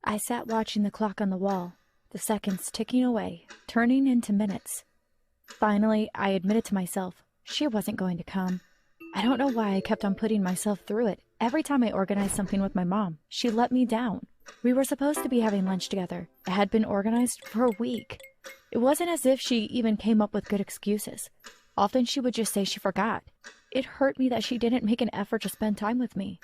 I sat watching the clock on the wall, the seconds ticking away, turning into minutes. Finally, I admitted to myself, she wasn't going to come. I don't know why I kept on putting myself through it. Every time I organized something with my mom, she let me down. We were supposed to be having lunch together. It had been organized for a week. It wasn't as if she even came up with good excuses. Often she would just say she forgot. It hurt me that she didn't make an effort to spend time with me.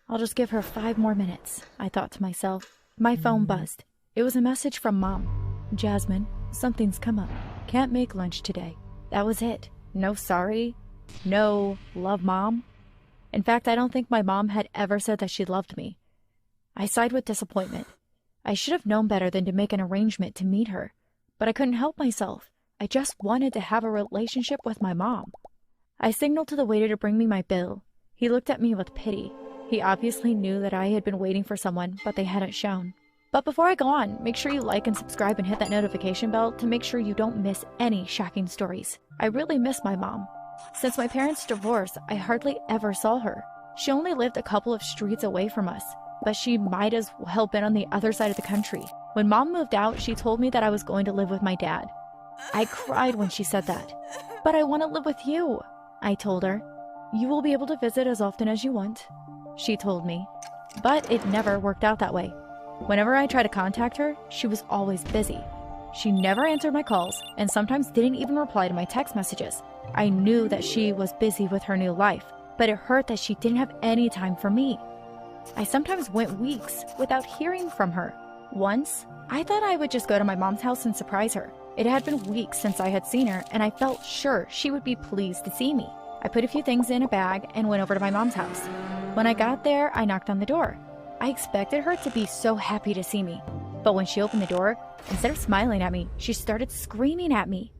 I'll just give her 5 more minutes, I thought to myself. My phone buzzed. It was a message from Mom. Jasmine, something's come up. Can't make lunch today. That was it. No sorry. No love, Mom. In fact, I don't think my mom had ever said that she loved me. I sighed with disappointment. I should have known better than to make an arrangement to meet her. But I couldn't help myself. I just wanted to have a relationship with my mom. I signaled to the waiter to bring me my bill. He looked at me with pity. He obviously knew that I had been waiting for someone, but they hadn't shown. But before I go on, make sure you like and subscribe and hit that notification bell to make sure you don't miss any shocking stories. I really miss my mom. Since my parents' divorce, I hardly ever saw her. She only lived a couple of streets away from us, but she might as well been on the other side of the country. When Mom moved out, she told me that I was going to live with my dad. I cried when she said that. But I want to live with you, I told her. You will be able to visit as often as you want, she told me. But it never worked out that way. Whenever I tried to contact her, she was always busy. She never answered my calls and sometimes didn't even reply to my text messages. I knew that she was busy with her new life, but it hurt that she didn't have any time for me. I sometimes went weeks without hearing from her. Once, I thought I would just go to my mom's house and surprise her. It had been weeks since I had seen her, and I felt sure she would be pleased to see me. I put a few things in a bag and went over to my mom's house. When I got there, I knocked on the door. I expected her to be so happy to see me. But when she opened the door, instead of smiling at me, she started screaming at me.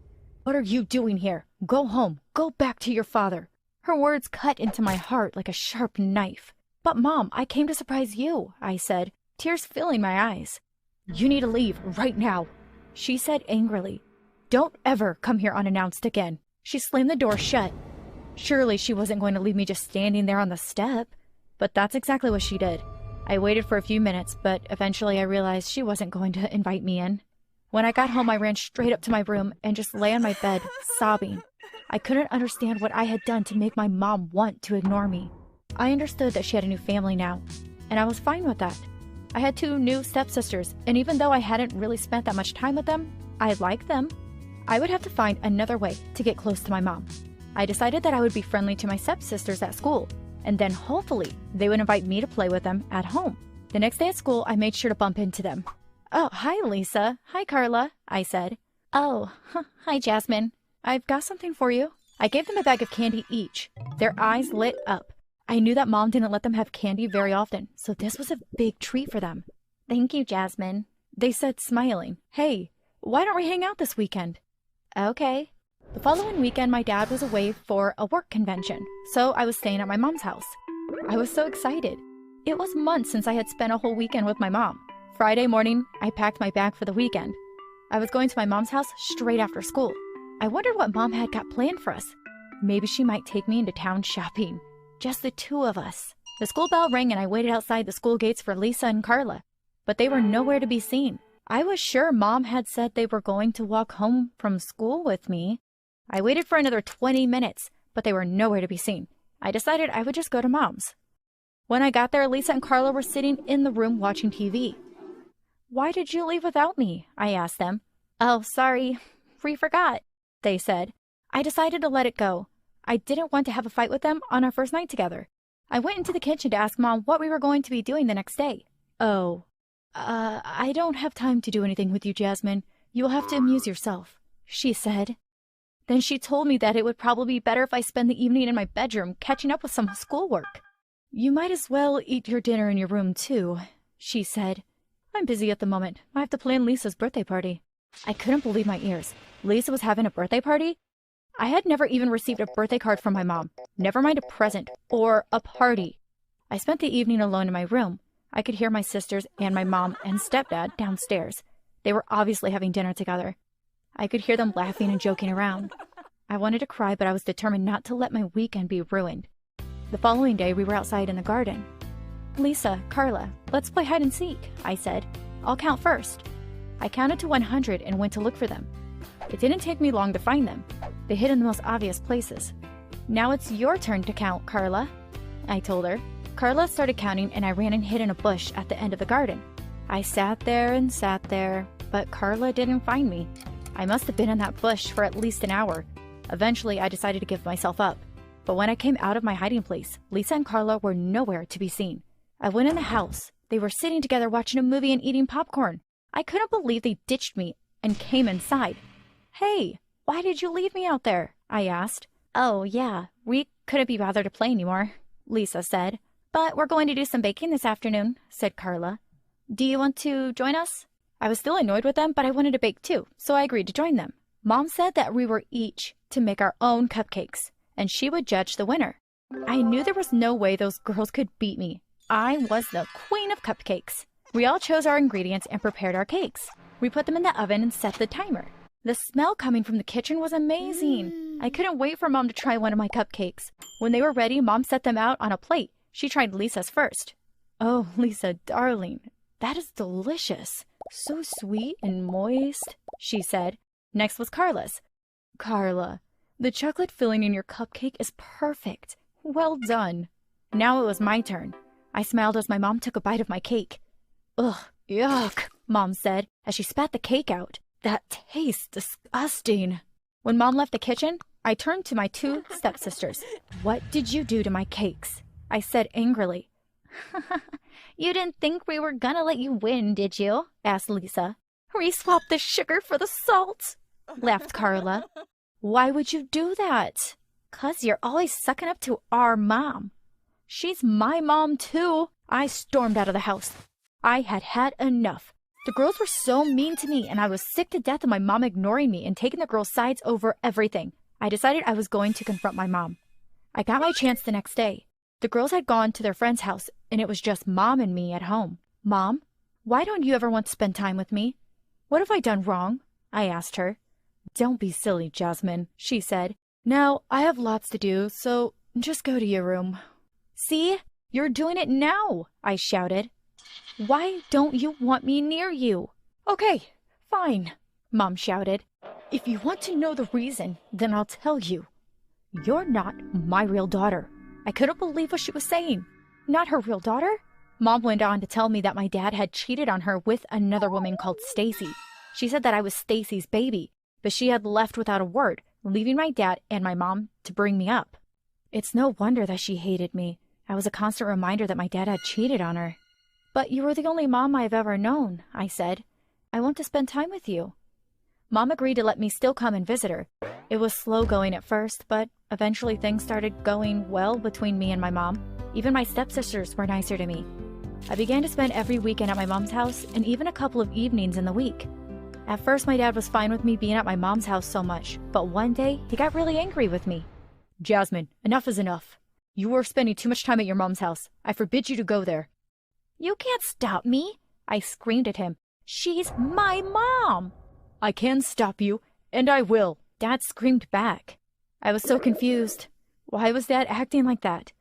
"What are you doing here? Go home. Go back to your father." Her words cut into my heart like a sharp knife. "But Mom, I came to surprise you," I said, tears filling my eyes. "You need to leave right now," she said angrily. "Don't ever come here unannounced again." She slammed the door shut. Surely she wasn't going to leave me just standing there on the step. But that's exactly what she did. I waited for a few minutes, but eventually I realized she wasn't going to invite me in. When I got home, I ran straight up to my room and just lay on my bed, sobbing. I couldn't understand what I had done to make my mom want to ignore me. I understood that she had a new family now, and I was fine with that. I had 2 new stepsisters, and even though I hadn't really spent that much time with them, I liked them. I would have to find another way to get close to my mom. I decided that I would be friendly to my stepsisters at school, and then hopefully they would invite me to play with them at home. The next day at school, I made sure to bump into them. "Oh, hi, Lisa. Hi, Carla," I said. "Oh, hi, Jasmine. I've got something for you." I gave them a bag of candy each. Their eyes lit up. I knew that Mom didn't let them have candy very often, so this was a big treat for them. "Thank you, Jasmine," they said, smiling. "Hey, why don't we hang out this weekend?" "Okay." The following weekend, my dad was away for a work convention, so I was staying at my mom's house. I was so excited. It was months since I had spent a whole weekend with my mom. Friday morning, I packed my bag for the weekend. I was going to my mom's house straight after school. I wondered what Mom had got planned for us. Maybe she might take me into town shopping. Just the 2 of us. The school bell rang and I waited outside the school gates for Lisa and Carla, but they were nowhere to be seen. I was sure Mom had said they were going to walk home from school with me. I waited for another 20 minutes, but they were nowhere to be seen. I decided I would just go to Mom's. When I got there, Lisa and Carla were sitting in the room watching TV. "Why did you leave without me?" I asked them. "Oh, sorry. We forgot," they said. I decided to let it go. I didn't want to have a fight with them on our first night together. I went into the kitchen to ask Mom what we were going to be doing the next day. "Oh, I don't have time to do anything with you, Jasmine. You will have to amuse yourself," she said. Then she told me that it would probably be better if I spend the evening in my bedroom catching up with some schoolwork. "You might as well eat your dinner in your room, too," she said. "I'm busy at the moment. I have to plan Lisa's birthday party." I couldn't believe my ears. Lisa was having a birthday party? I had never even received a birthday card from my mom, never mind a present or a party. I spent the evening alone in my room. I could hear my sisters and my mom and stepdad downstairs. They were obviously having dinner together. I could hear them laughing and joking around. I wanted to cry, but I was determined not to let my weekend be ruined. The following day, we were outside in the garden. "Lisa, Carla, let's play hide and seek," I said. I'll count first." I counted to 100 and went to look for them. It didn't take me long to find them. They hid in the most obvious places. "Now it's your turn to count, Carla," I told her. Carla started counting and I ran and hid in a bush at the end of the garden. I sat there, but Carla didn't find me. I must have been in that bush for at least an hour. Eventually, I decided to give myself up. But when I came out of my hiding place, Lisa and Carla were nowhere to be seen. I went in the house. They were sitting together watching a movie and eating popcorn. I couldn't believe they ditched me and came inside. "Hey, why did you leave me out there?" I asked. "Oh, yeah, we couldn't be bothered to play anymore," Lisa said. "But we're going to do some baking this afternoon," said Carla. "Do you want to join us?" I was still annoyed with them, but I wanted to bake too, so I agreed to join them. Mom said that we were each to make our own cupcakes, and she would judge the winner. I knew there was no way those girls could beat me. I was the queen of cupcakes. We all chose our ingredients and prepared our cakes. We put them in the oven and set the timer. The smell coming from the kitchen was amazing. I couldn't wait for Mom to try one of my cupcakes. When they were ready, Mom set them out on a plate. She tried Lisa's first. "Oh, Lisa, darling, that is delicious. So sweet and moist," she said. Next was Carla's. "Carla, the chocolate filling in your cupcake is perfect. Well done." Now it was my turn. I smiled as my mom took a bite of my cake. "Ugh, yuck," Mom said as she spat the cake out. "That tastes disgusting." When Mom left the kitchen, I turned to my two stepsisters. "What did you do to my cakes?" I said angrily. "You didn't think we were gonna let you win, did you?" asked Lisa. "We swapped the sugar for the salt," laughed Carla. "Why would you do that?" "'Cause you're always sucking up to our mom." "She's my mom too." I stormed out of the house. I had had enough. The girls were so mean to me, and I was sick to death of my mom ignoring me and taking the girls' sides over everything. I decided I was going to confront my mom. I got my chance the next day. The girls had gone to their friend's house, and it was just Mom and me at home. "Mom, why don't you ever want to spend time with me? What have I done wrong?" I asked her. "Don't be silly, Jasmine," she said. "Now, I have lots to do, so just go to your room." "See? You're doing it now," I shouted. "Why don't you want me near you?" "Okay, fine," Mom shouted. "If you want to know the reason, then I'll tell you. You're not my real daughter." I couldn't believe what she was saying. Not her real daughter? Mom went on to tell me that my dad had cheated on her with another woman called Stacy. She said that I was Stacy's baby, but she had left without a word, leaving my dad and my mom to bring me up. It's no wonder that she hated me. I was a constant reminder that my dad had cheated on her. "But you were the only mom I've ever known," I said. "I want to spend time with you." Mom agreed to let me still come and visit her. It was slow going at first, but eventually things started going well between me and my mom. Even my stepsisters were nicer to me. I began to spend every weekend at my mom's house and even a couple of evenings in the week. At first, my dad was fine with me being at my mom's house so much, but one day he got really angry with me. "Jasmine, enough is enough. You are spending too much time at your mom's house. I forbid you to go there." "You can't stop me," I screamed at him. "She's my mom." "I can stop you, and I will," Dad screamed back. I was so confused. Why was Dad acting like that?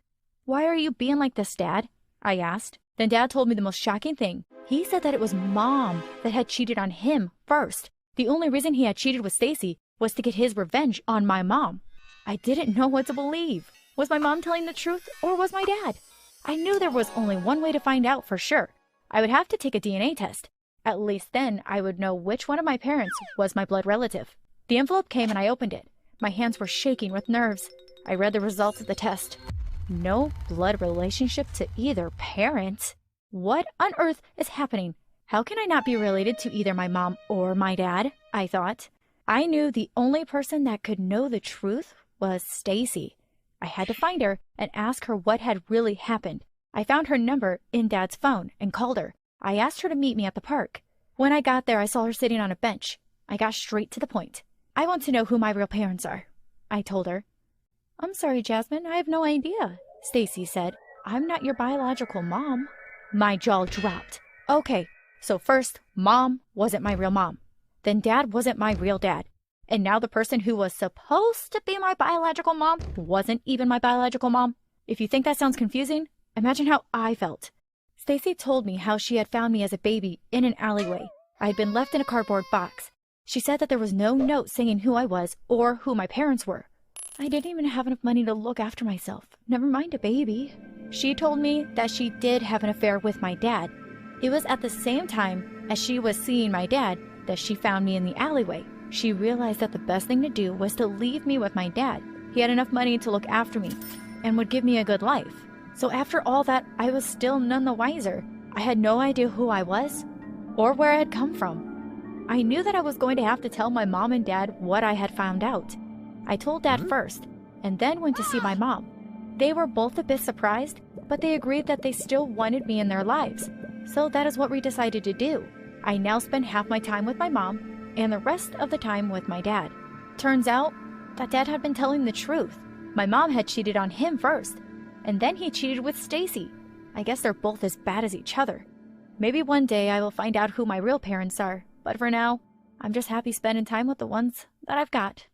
"Why are you being like this, Dad?" I asked. Then Dad told me the most shocking thing. He said that it was Mom that had cheated on him first. The only reason he had cheated with Stacy was to get his revenge on my mom. I didn't know what to believe. Was my mom telling the truth, or was my dad? I knew there was only one way to find out for sure. I would have to take a DNA test. At least then I would know which one of my parents was my blood relative. The envelope came and I opened it. My hands were shaking with nerves. I read the results of the test. No blood relationship to either parent. What on earth is happening? How can I not be related to either my mom or my dad? I thought. I knew the only person that could know the truth was Stacy. I had to find her and ask her what had really happened. I found her number in Dad's phone and called her. I asked her to meet me at the park. When I got there, I saw her sitting on a bench. I got straight to the point. "I want to know who my real parents are," I told her. "I'm sorry, Jasmine, I have no idea," Stacy said. "I'm not your biological mom." My jaw dropped. Okay, so first, Mom wasn't my real mom. Then Dad wasn't my real dad. And now the person who was supposed to be my biological mom wasn't even my biological mom. If you think that sounds confusing, imagine how I felt. Stacy told me how she had found me as a baby in an alleyway. I had been left in a cardboard box. She said that there was no note saying who I was or who my parents were. I didn't even have enough money to look after myself, never mind a baby. She told me that she did have an affair with my dad. It was at the same time as she was seeing my dad that she found me in the alleyway. She realized that the best thing to do was to leave me with my dad. He had enough money to look after me and would give me a good life. So after all that, I was still none the wiser. I had no idea who I was or where I had come from. I knew that I was going to have to tell my mom and dad what I had found out. I told Dad first, and then went to see my mom. They were both a bit surprised, but they agreed that they still wanted me in their lives. So that is what we decided to do. I now spend half my time with my mom, and the rest of the time with my dad. Turns out that Dad had been telling the truth. My mom had cheated on him first, and then he cheated with Stacy. I guess they're both as bad as each other. Maybe one day I will find out who my real parents are, but for now, I'm just happy spending time with the ones that I've got.